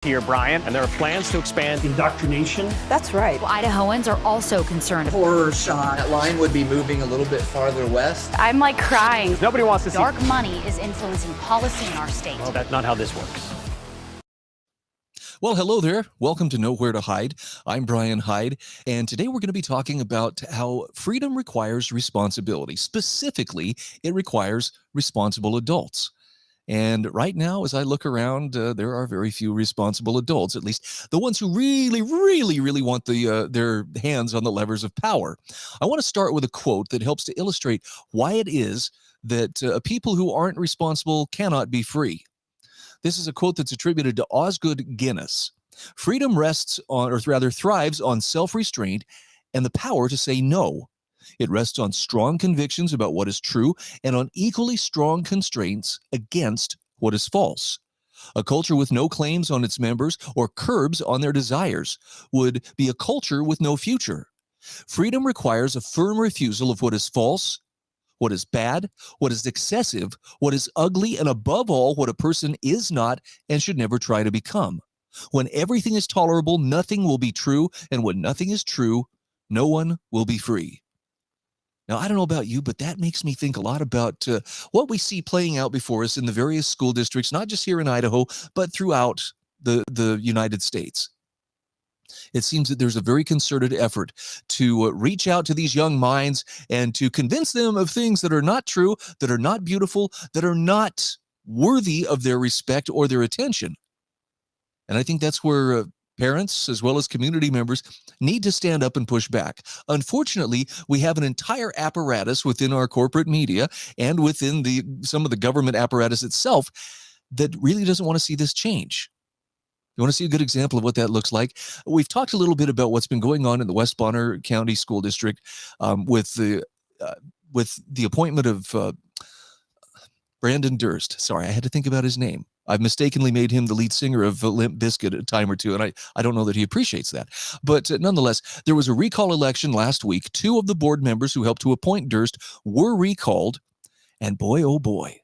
Here, Brian, and there are plans to expand indoctrination. That's right. Well, Idahoans are also concerned. Horror shot. That line would be moving a little bit farther west. I'm like crying. Nobody wants to see Dark money is influencing policy in our state. Well, that's not how this works. Well, hello there. Welcome to Nowhere to Hide. I'm Brian Hyde, and today we're going to be talking about how freedom requires responsibility. Specifically, it requires responsible adults. And right now, as I look around, there are very few responsible adults, at least the ones who really want their hands on the levers of power. I want to start with a quote that helps to illustrate why it is that people who aren't responsible cannot be free. This is a quote that's attributed to Osgood Guinness. Freedom rests on, or rather thrives on self-restraint and the power to say no. It rests on strong convictions about what is true and on equally strong constraints against what is false. A culture with no claims on its members or curbs on their desires would be a culture with no future. Freedom requires a firm refusal of what is false, what is bad, what is excessive, what is ugly, and above all, what a person is not and should never try to become. When everything is tolerable, nothing will be true, and when nothing is true, no one will be free. Now, I don't know about you, but that makes me think a lot about what we see playing out before us in the various school districts, not just here in Idaho, but throughout the United States. It seems that there's a very concerted effort to reach out to these young minds and to convince them of things that are not true, that are not beautiful, that are not worthy of their respect or their attention. And I think that's where parents, as well as community members, need to stand up and push back. Unfortunately, we have an entire apparatus within our corporate media and within some of the government apparatus itself that really doesn't want to see this change. You want to see a good example of what that looks like? We've talked a little bit about what's been going on in the West Bonner County School District with the appointment of Brandon Durst. Sorry, I had to think about his name. I've mistakenly made him the lead singer of Limp Bizkit a time or two, and I don't know that he appreciates that. But nonetheless, there was a recall election last week. 2 of the board members who helped to appoint Durst were recalled, and boy, oh boy,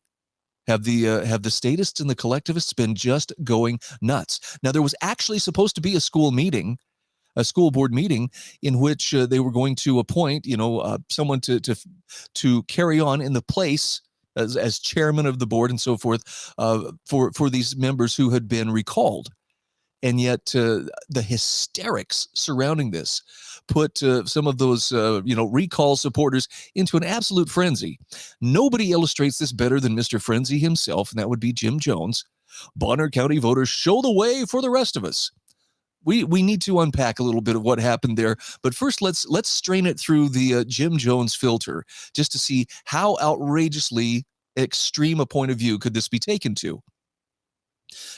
have the statists and the collectivists been just going nuts. Now, there was actually supposed to be a school board meeting in which they were going to appoint, someone to carry on in the place as chairman of the board and so forth for these members who had been recalled. And yet the hysterics surrounding this put some of those, recall supporters into an absolute frenzy. Nobody illustrates this better than Mr. Frenzy himself, and that would be Jim Jones. Bonner County voters show the way for the rest of us. We need to unpack a little bit of what happened there, but first let's strain it through the Jim Jones filter just to see how outrageously extreme a point of view could this be taken to.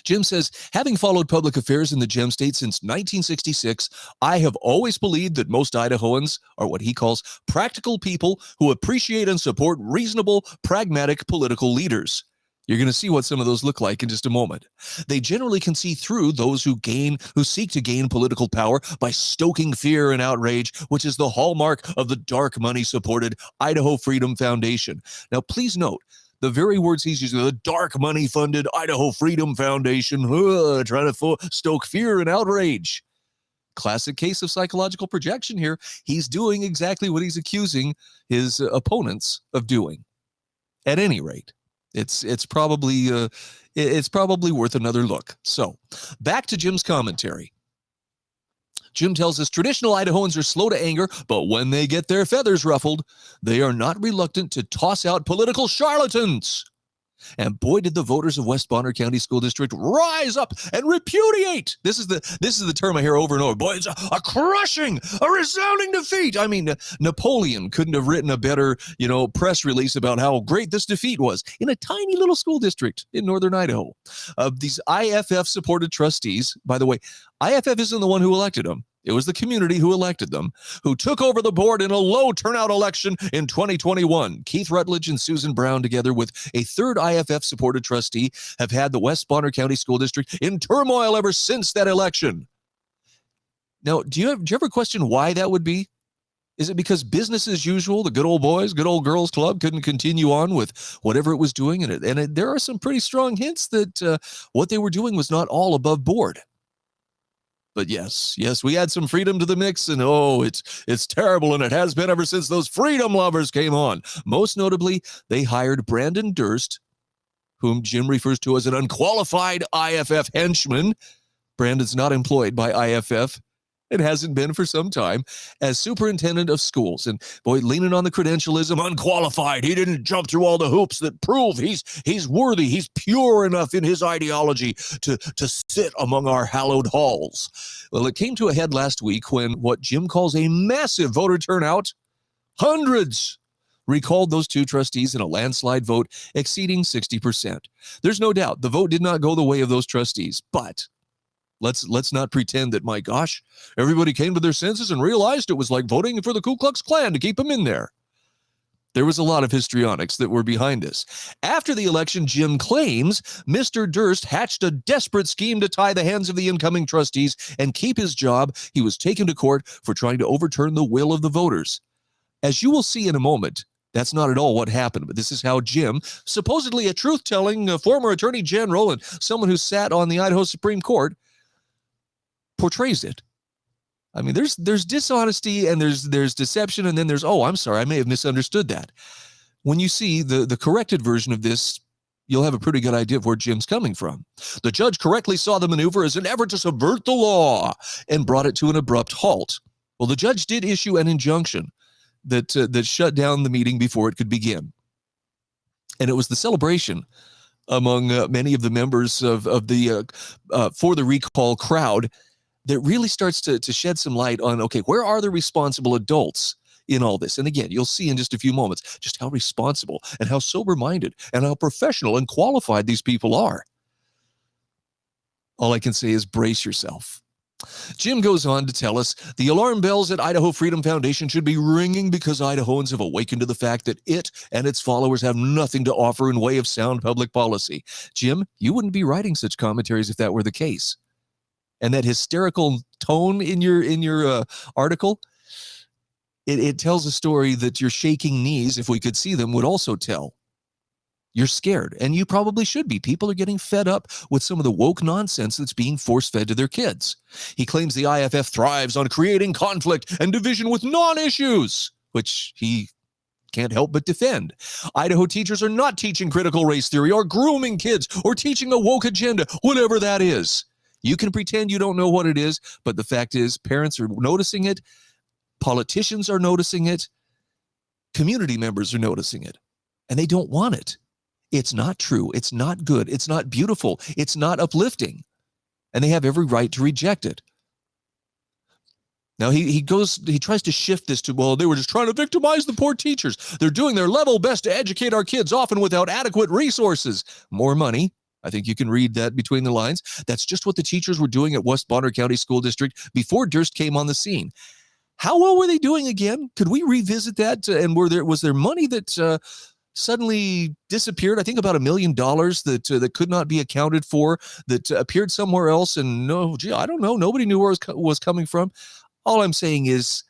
Jim says, having followed public affairs in the Gem State since 1966, I have always believed that most Idahoans are what he calls practical people who appreciate and support reasonable, pragmatic political leaders. You're going to see what some of those look like in just a moment. They generally can see through those who seek to gain political power by stoking fear and outrage, which is the hallmark of the dark money-supported Idaho Freedom Foundation. Now, please note, the very words he's using, the dark money-funded Idaho Freedom Foundation, trying to stoke fear and outrage. Classic case of psychological projection here. He's doing exactly what he's accusing his opponents of doing. At any rate, it's probably worth another look. So, back to Jim's commentary. Jim tells us traditional Idahoans are slow to anger, but when they get their feathers ruffled, they are not reluctant to toss out political charlatans. And boy, did the voters of West Bonner County School District rise up and repudiate. This is the term I hear over and over. Boy, it's a crushing, a resounding defeat. I mean, Napoleon couldn't have written a better, press release about how great this defeat was in a tiny little school district in northern Idaho. These IFF-supported trustees, by the way, IFF isn't the one who elected them. It was the community who elected them, who took over the board in a low turnout election in 2021. Keith Rutledge and Susan Brown, together with a third IFF-supported trustee, have had the West Bonner County School District in turmoil ever since that election. Now, do you ever question why that would be? Is it because business as usual, the good old boys, good old girls club couldn't continue on with whatever it was doing? And there are some pretty strong hints that what they were doing was not all above board. But yes, we add some freedom to the mix, and it's terrible, and it has been ever since those freedom lovers came on. Most notably, they hired Brandon Durst, whom Jim refers to as an unqualified IFF henchman. Brandon's not employed by IFF. It hasn't been for some time, as superintendent of schools. And boy, leaning on the credentialism, unqualified. He didn't jump through all the hoops that prove he's worthy. He's pure enough in his ideology to sit among our hallowed halls. Well, it came to a head last week when what Jim calls a massive voter turnout, hundreds, recalled those two trustees in a landslide vote exceeding 60%. There's no doubt the vote did not go the way of those trustees, but let's not pretend that, my gosh, everybody came to their senses and realized it was like voting for the Ku Klux Klan to keep them in there. There was a lot of histrionics that were behind this. After the election, Jim claims Mr. Durst hatched a desperate scheme to tie the hands of the incoming trustees and keep his job. He was taken to court for trying to overturn the will of the voters. As you will see in a moment, that's not at all what happened, but this is how Jim, supposedly a truth-telling former attorney general and someone who sat on the Idaho Supreme Court, portrays it. I mean, there's dishonesty and there's deception, and then there's, I'm sorry, I may have misunderstood that. When you see the corrected version of this, you'll have a pretty good idea of where Jim's coming from. The judge correctly saw the maneuver as an effort to subvert the law and brought it to an abrupt halt. Well, the judge did issue an injunction that shut down the meeting before it could begin. And it was the celebration among many of the members of the for the recall crowd that really starts to shed some light on, okay, where are the responsible adults in all this? And again, you'll see in just a few moments just how responsible and how sober-minded and how professional and qualified these people are. All I can say is brace yourself. Jim goes on to tell us the alarm bells at Idaho Freedom Foundation should be ringing because Idahoans have awakened to the fact that it and its followers have nothing to offer in way of sound public policy. Jim, you wouldn't be writing such commentaries if that were the case. And that hysterical tone in your article, it tells a story that your shaking knees, if we could see them, would also tell. You're scared, and you probably should be. People are getting fed up with some of the woke nonsense that's being force-fed to their kids. He claims the IFF thrives on creating conflict and division with non-issues, which he can't help but defend. Idaho teachers are not teaching critical race theory or grooming kids or teaching a woke agenda, whatever that is. You can pretend you don't know what it is, but the fact is parents are noticing it, politicians are noticing it, community members are noticing it, and they don't want it. It's not true. It's not good. It's not beautiful. It's not uplifting, and they have every right to reject it. Now, he tries to shift this to, well, they were just trying to victimize the poor teachers. They're doing their level best to educate our kids, often without adequate resources. More money. I think you can read that between the lines. That's just what the teachers were doing at West Bonner County School District before Durst came on the scene. How well were they doing again? Could we revisit that? And was there money that suddenly disappeared? I think about $1 million that could not be accounted for, that appeared somewhere else. And I don't know. Nobody knew where it was coming from. All I'm saying is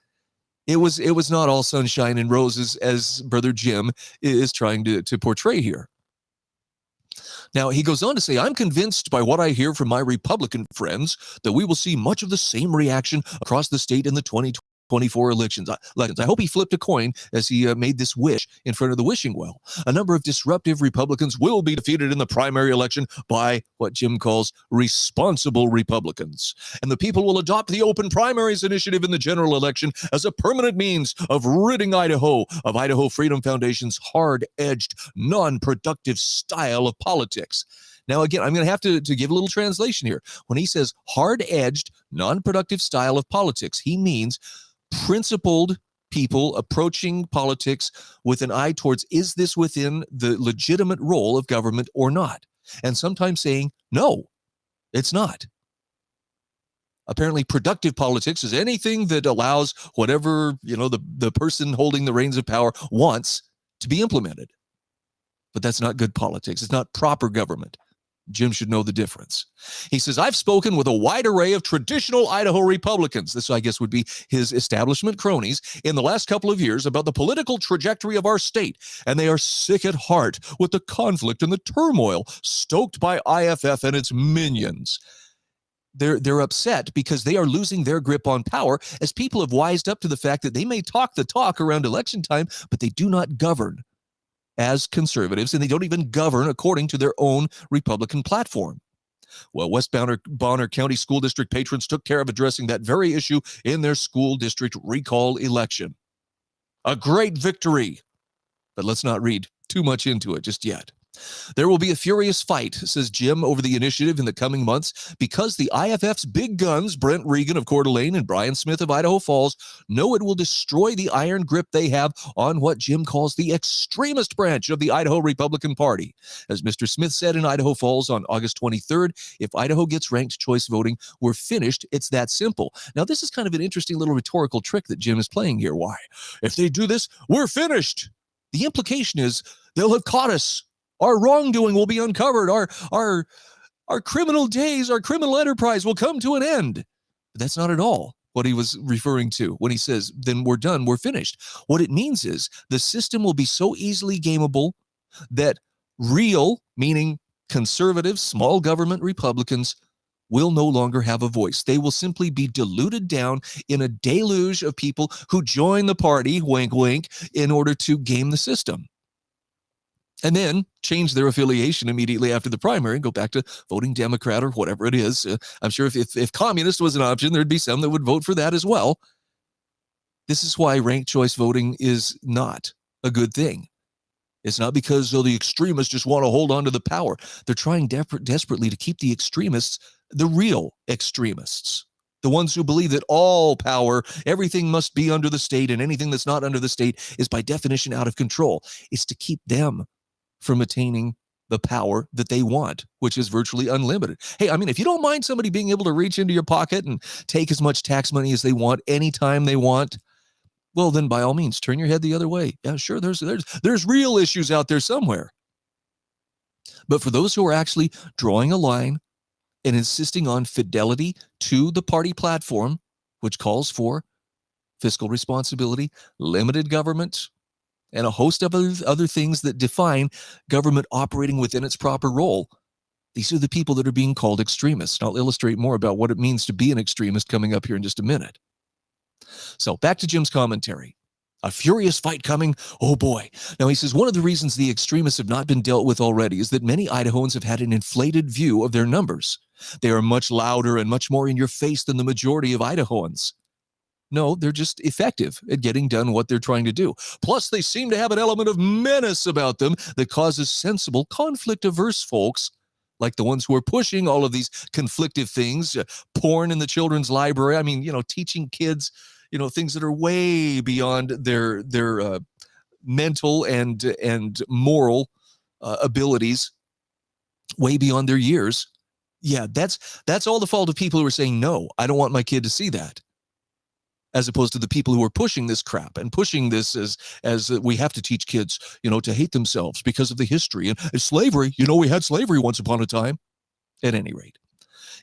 it was not all sunshine and roses, as Brother Jim is trying to portray here. Now, he goes on to say, I'm convinced by what I hear from my Republican friends that we will see much of the same reaction across the state in the 2024 elections. I hope he flipped a coin as he made this wish in front of the wishing well. A number of disruptive Republicans will be defeated in the primary election by what Jim calls responsible Republicans. And the people will adopt the open primaries initiative in the general election as a permanent means of ridding Idaho of Idaho Freedom Foundation's hard-edged, non-productive style of politics. Now, again, I'm going to have to give a little translation here. When he says hard-edged, non-productive style of politics, he means principled people approaching politics with an eye towards, is this within the legitimate role of government or not? And sometimes saying, no, it's not. Apparently, productive politics is anything that allows whatever, the person holding the reins of power wants to be implemented. But that's not good politics. It's not proper government. Jim should know the difference. He says, I've spoken with a wide array of traditional Idaho Republicans, this I guess would be his establishment cronies, in the last couple of years about the political trajectory of our state, and they are sick at heart with the conflict and the turmoil stoked by IFF and its minions. They're upset because they are losing their grip on power, as people have wised up to the fact that they may talk the talk around election time, but they do not govern as conservatives, and they don't even govern according to their own Republican platform. Well, West Bonner County School District patrons took care of addressing that very issue in their school district recall election. A great victory, but let's not read too much into it just yet. There will be a furious fight, says Jim, over the initiative in the coming months because the IFF's big guns, Brent Regan of Coeur d'Alene and Brian Smith of Idaho Falls, know it will destroy the iron grip they have on what Jim calls the extremist branch of the Idaho Republican Party. As Mr. Smith said in Idaho Falls on August 23rd, if Idaho gets ranked choice voting, we're finished. It's that simple. Now, this is kind of an interesting little rhetorical trick that Jim is playing here. Why? If they do this, we're finished. The implication is they'll have caught us. Our wrongdoing will be uncovered. Our criminal days, our criminal enterprise will come to an end. But that's not at all what he was referring to when he says, then we're done, we're finished. What it means is the system will be so easily gameable that real, meaning conservative, small government Republicans, will no longer have a voice. They will simply be diluted down in a deluge of people who join the party, wink, wink, in order to game the system. And then change their affiliation immediately after the primary and go back to voting Democrat or whatever it is. I'm sure if communist was an option, there'd be some that would vote for that as well. This is why ranked choice voting is not a good thing. It's not because the extremists just want to hold on to the power. They're trying desperately to keep the extremists, the real extremists, the ones who believe that all power, everything must be under the state, and anything that's not under the state is by definition out of control. It's to keep them from attaining the power that they want, which is virtually unlimited. Hey, I mean, if you don't mind somebody being able to reach into your pocket and take as much tax money as they want anytime they want, well, then by all means, turn your head the other way. Yeah, sure, there's real issues out there somewhere. But for those who are actually drawing a line and insisting on fidelity to the party platform, which calls for fiscal responsibility, limited government, and a host of other things that define government operating within its proper role. These are the people that are being called extremists. And I'll illustrate more about what it means to be an extremist coming up here in just a minute. So back to Jim's commentary. A furious fight coming? Oh boy. Now he says one of the reasons the extremists have not been dealt with already is that many Idahoans have had an inflated view of their numbers. They are much louder and much more in your face than the majority of Idahoans. No, they're just effective at getting done what they're trying to do. Plus, they seem to have an element of menace about them that causes sensible, conflict-averse folks, like the ones who are pushing all of these conflictive things, porn in the children's library. I mean, teaching kids, things that are way beyond their mental and moral abilities, way beyond their years. Yeah, that's all the fault of people who are saying, no, I don't want my kid to see that. As opposed to the people who are pushing this crap and pushing this as we have to teach kids, to hate themselves because of the history and slavery. We had slavery once upon a time. At any rate,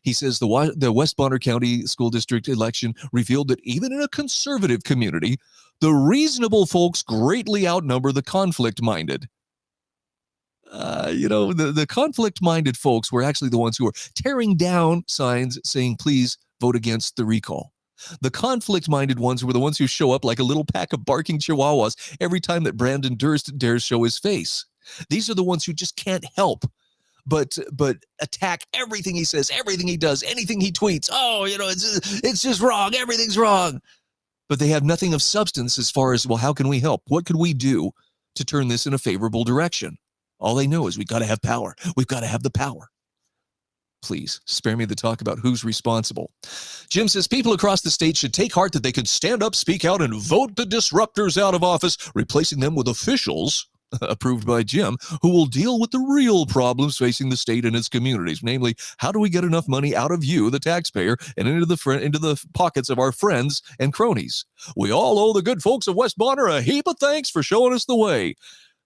he says the West Bonner County School District election revealed that even in a conservative community, the reasonable folks greatly outnumber the conflict-minded. The conflict-minded folks were actually the ones who were tearing down signs saying, please vote against the recall. The conflict-minded ones were the ones who show up like a little pack of barking chihuahuas every time that Brandon Durst dares show his face. These are the ones who just can't help but attack everything he says, everything he does, anything he tweets. Oh, it's just wrong. Everything's wrong. But they have nothing of substance as far as, well, how can we help? What could we do to turn this in a favorable direction? All they know is we've got to have power. We've got to have the power. Please spare me the talk about who's responsible. Jim says people across the state should take heart that they could stand up, speak out, and vote the disruptors out of office, replacing them with officials approved by Jim who will deal with the real problems facing the state and its communities. Namely, how do we get enough money out of you, the taxpayer, and into the pockets of our friends and cronies? We all owe the good folks of West Bonner a heap of thanks for showing us the way.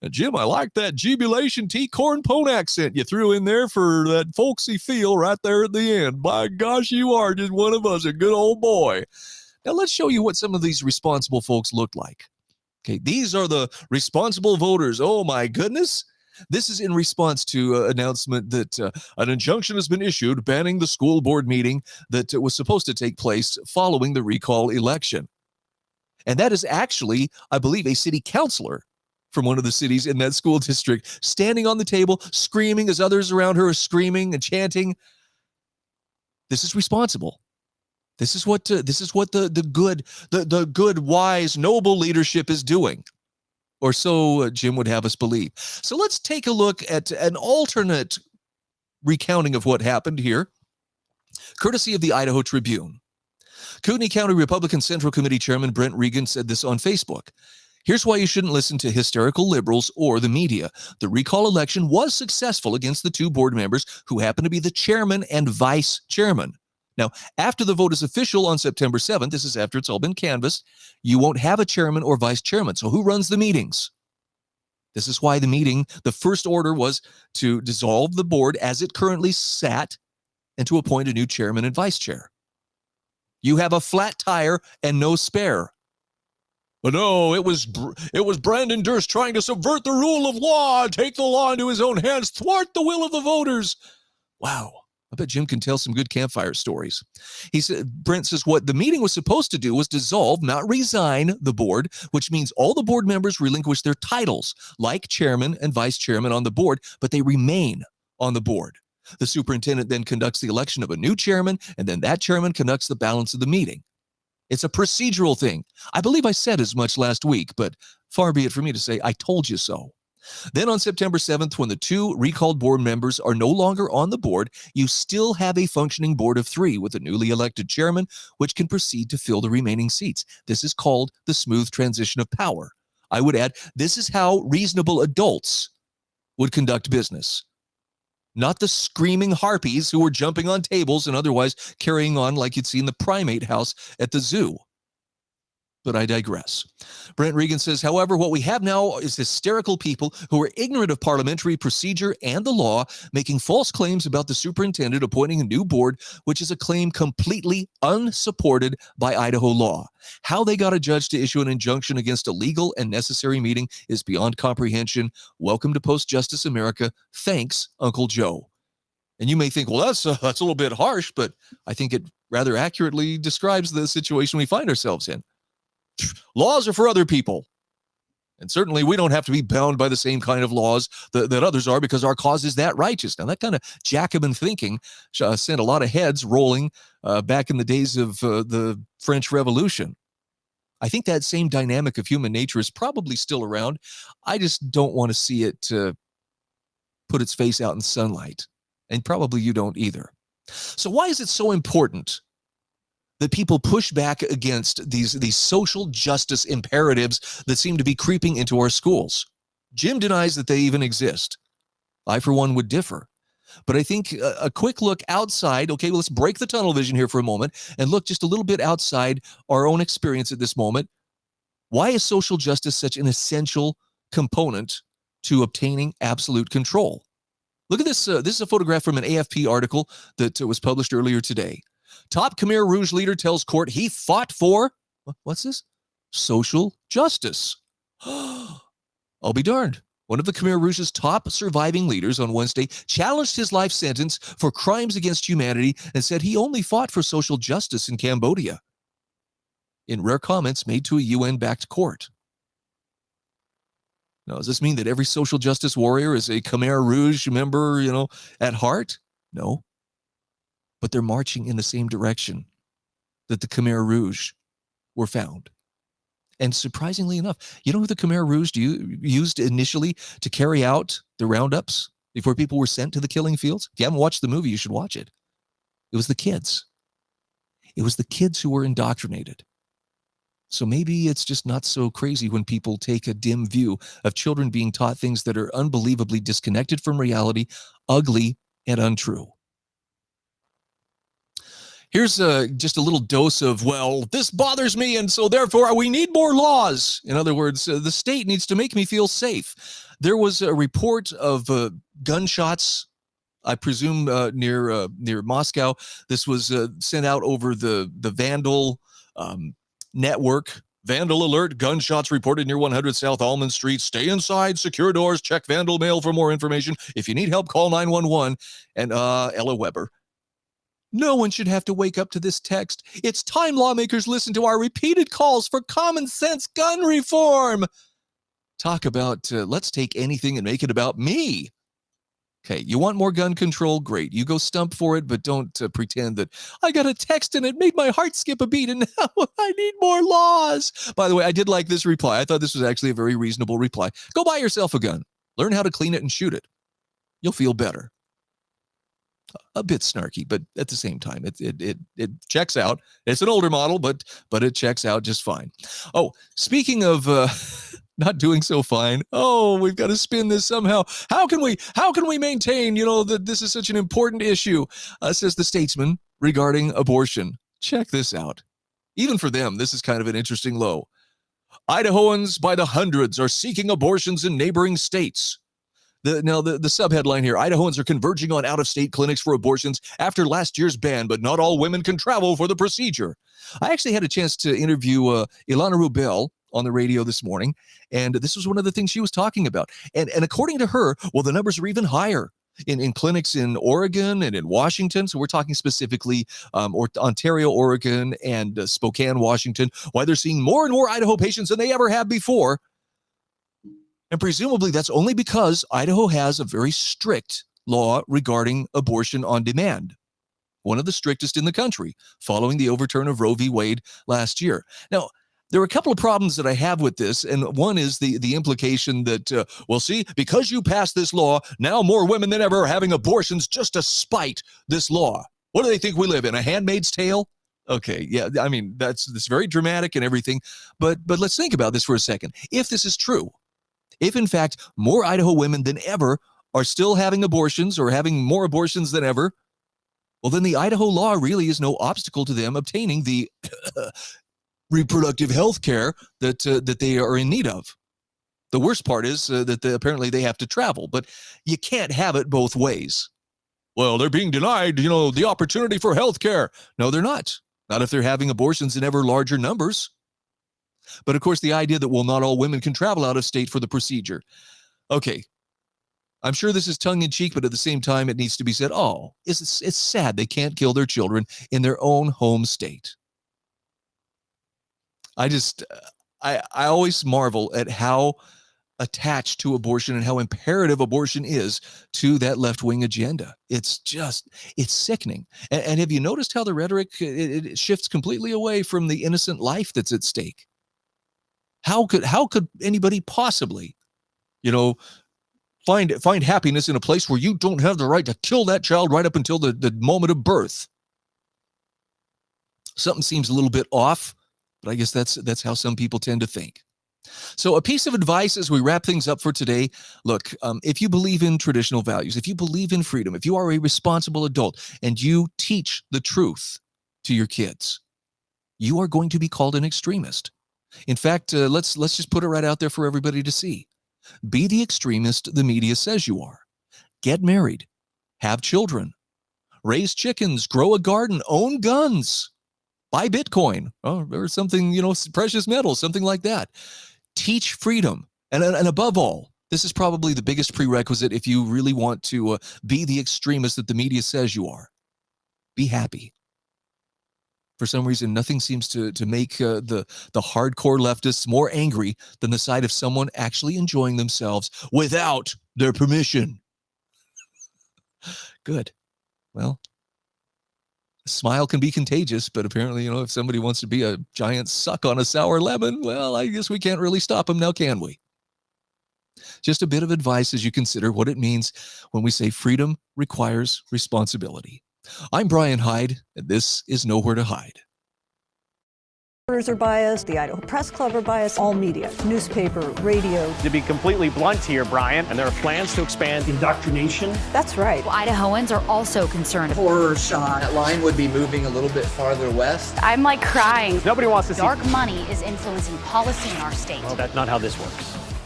Jim, I like that jubilation tea corn pone accent you threw in there for that folksy feel right there at the end. By gosh, you are just one of us, a good old boy. Now let's show you what some of these responsible folks look like. Okay, these are the responsible voters. Oh my goodness. This is in response to an announcement that an injunction has been issued banning the school board meeting that was supposed to take place following the recall election. And that is actually, I believe, a city councilor from one of the cities in that school district standing on the table, screaming as others around her are screaming and chanting. This is responsible. This is what the good, wise, noble leadership is doing. Or so Jim would have us believe. So let's take a look at an alternate recounting of what happened here, courtesy of the Idaho Tribune. Kootenai County Republican Central Committee Chairman Brent Regan said this on Facebook. Here's why you shouldn't listen to hysterical liberals or the media. The recall election was successful against the two board members who happen to be the chairman and vice chairman. Now, after the vote is official on September 7th, this is after it's all been canvassed, you won't have a chairman or vice chairman. So who runs the meetings? This is why the first order was to dissolve the board as it currently sat and to appoint a new chairman and vice chair. You have a flat tire and no spare. But no, it was Brandon Durst trying to subvert the rule of law, take the law into his own hands, thwart the will of the voters. Wow. I bet Jim can tell some good campfire stories. He said, Brent says what the meeting was supposed to do was dissolve, not resign the board, which means all the board members relinquish their titles, like chairman and vice chairman on the board, but they remain on the board. The superintendent then conducts the election of a new chairman, and then that chairman conducts the balance of the meeting. It's a procedural thing. I believe I said as much last week, but far be it for me to say I told you so. Then on September 7th, when the two recalled board members are no longer on the board, you still have a functioning board of three with a newly elected chairman, which can proceed to fill the remaining seats. This is called the smooth transition of power. I would add, this is how reasonable adults would conduct business. Not the screaming harpies who were jumping on tables and otherwise carrying on like you'd see in the primate house at the zoo. But I digress. Brent Regan says, however, what we have now is hysterical people who are ignorant of parliamentary procedure and the law, making false claims about the superintendent appointing a new board, which is a claim completely unsupported by Idaho law. How they got a judge to issue an injunction against a legal and necessary meeting is beyond comprehension. Welcome to Post-Justice America. Thanks, Uncle Joe. And you may think, well, that's a little bit harsh, but I think it rather accurately describes the situation we find ourselves in. Laws are for other people. And certainly we don't have to be bound by the same kind of laws that others are because our cause is that righteous. Now, that kind of Jacobin thinking sent a lot of heads rolling back in the days of the French Revolution. I think that same dynamic of human nature is probably still around. I just don't want to see it put its face out in sunlight. And probably you don't either. So why is it so important that people push back against these social justice imperatives that seem to be creeping into our schools? Jim denies that they even exist. I, for one, would differ. But I think a quick look outside, okay, well, let's break the tunnel vision here for a moment and look just a little bit outside our own experience at this moment. Why is social justice such an essential component to obtaining absolute control? Look at this. This is a photograph from an AFP article that was published earlier today. Top Khmer Rouge leader tells court he fought for, what's this? Social justice. I'll be darned. One of the Khmer Rouge's top surviving leaders on Wednesday challenged his life sentence for crimes against humanity and said he only fought for social justice in Cambodia. In rare comments made to a UN-backed court. Now, does this mean that every social justice warrior is a Khmer Rouge member, at heart? No. But they're marching in the same direction that the Khmer Rouge were found. And surprisingly enough, you know who the Khmer Rouge used initially to carry out the roundups before people were sent to the killing fields? If you haven't watched the movie, you should watch it. It was the kids. It was the kids who were indoctrinated. So maybe it's just not so crazy when people take a dim view of children being taught things that are unbelievably disconnected from reality, ugly, and untrue. Here's just a little dose of, well, this bothers me, and so therefore we need more laws. In other words, the state needs to make me feel safe. There was a report of gunshots, I presume near Moscow. This was sent out over the Vandal network, Vandal alert, gunshots reported near 100 South Almond Street. Stay inside, secure doors, check vandal mail for more information. If you need help, call 911. And Ella Weber. No one should have to wake up to this text. It's time lawmakers listen to our repeated calls for common sense gun reform. Talk about let's take anything and make it about me. Okay, you want more gun control? Great. You go stump for it, but don't pretend that I got a text and it made my heart skip a beat and now I need more laws. By the way, I did like this reply. I thought this was actually a very reasonable reply. Go buy yourself a gun. Learn how to clean it and shoot it. You'll feel better. A bit snarky, but at the same time, it checks out. It's an older model, but it checks out just fine. Oh, speaking of not doing so fine. Oh, we've got to spin this somehow. How can we maintain, that this is such an important issue, says the Statesman regarding abortion. Check this out. Even for them, this is kind of an interesting low. Idahoans by the hundreds are seeking abortions in neighboring states. The subheadline here, Idahoans are converging on out-of-state clinics for abortions after last year's ban, but not all women can travel for the procedure. I actually had a chance to interview Ilana Rubel on the radio this morning, and this was one of the things she was talking about. And according to her, well, the numbers are even higher in clinics in Oregon and in Washington. So we're talking specifically Ontario, Oregon, and Spokane, Washington, why they're seeing more and more Idaho patients than they ever have before. And presumably that's only because Idaho has a very strict law regarding abortion on demand, one of the strictest in the country, following the overturn of Roe v. Wade last year. Now, there are a couple of problems that I have with this, and one is the implication that, because you passed this law, now more women than ever are having abortions just to spite this law. What do they think we live in, a Handmaid's Tale? Okay, yeah, I mean, that's very dramatic and everything, but let's think about this for a second. If this is true, if, in fact, more Idaho women than ever are still having abortions or having more abortions than ever, well, then the Idaho law really is no obstacle to them obtaining the reproductive health care that they are in need of. The worst part is that apparently they have to travel, but you can't have it both ways. Well, they're being denied, the opportunity for health care. No, they're not. Not if they're having abortions in ever larger numbers. But of course, the idea that, well, not all women can travel out of state for the procedure. Okay, I'm sure this is tongue-in-cheek, but at the same time, it needs to be said, it's sad they can't kill their children in their own home state. I always marvel at how attached to abortion and how imperative abortion is to that left-wing agenda. It's sickening. And have you noticed how the rhetoric, it shifts completely away from the innocent life that's at stake? How could anybody possibly, find happiness in a place where you don't have the right to kill that child right up until the moment of birth? Something seems a little bit off, but I guess that's how some people tend to think. So a piece of advice as we wrap things up for today. Look, if you believe in traditional values, if you believe in freedom, if you are a responsible adult and you teach the truth to your kids, you are going to be called an extremist. In fact, let's just put it right out there for everybody to see. Be the extremist the media says you are. Get married. Have children. Raise chickens. Grow a garden. Own guns. Buy Bitcoin or something, precious metals, something like that. Teach freedom. And above all, this is probably the biggest prerequisite if you really want to be the extremist that the media says you are. Be happy. For some reason, nothing seems to make the hardcore leftists more angry than the sight of someone actually enjoying themselves without their permission. Good. Well, a smile can be contagious, but apparently, if somebody wants to be a giant suck on a sour lemon, well, I guess we can't really stop them now, can we? Just a bit of advice as you consider what it means when we say freedom requires responsibility. I'm Brian Hyde, and this is Nowhere to Hide. Are biased, the Idaho Press Club are biased, all media, newspaper, radio. To be completely blunt here, Brian, and there are plans to expand indoctrination. That's right. Well, Idahoans are also concerned. Horror shot. That line would be moving a little bit farther west. I'm crying. Nobody wants to see Dark money is influencing policy in our state. Well, that's not how this works.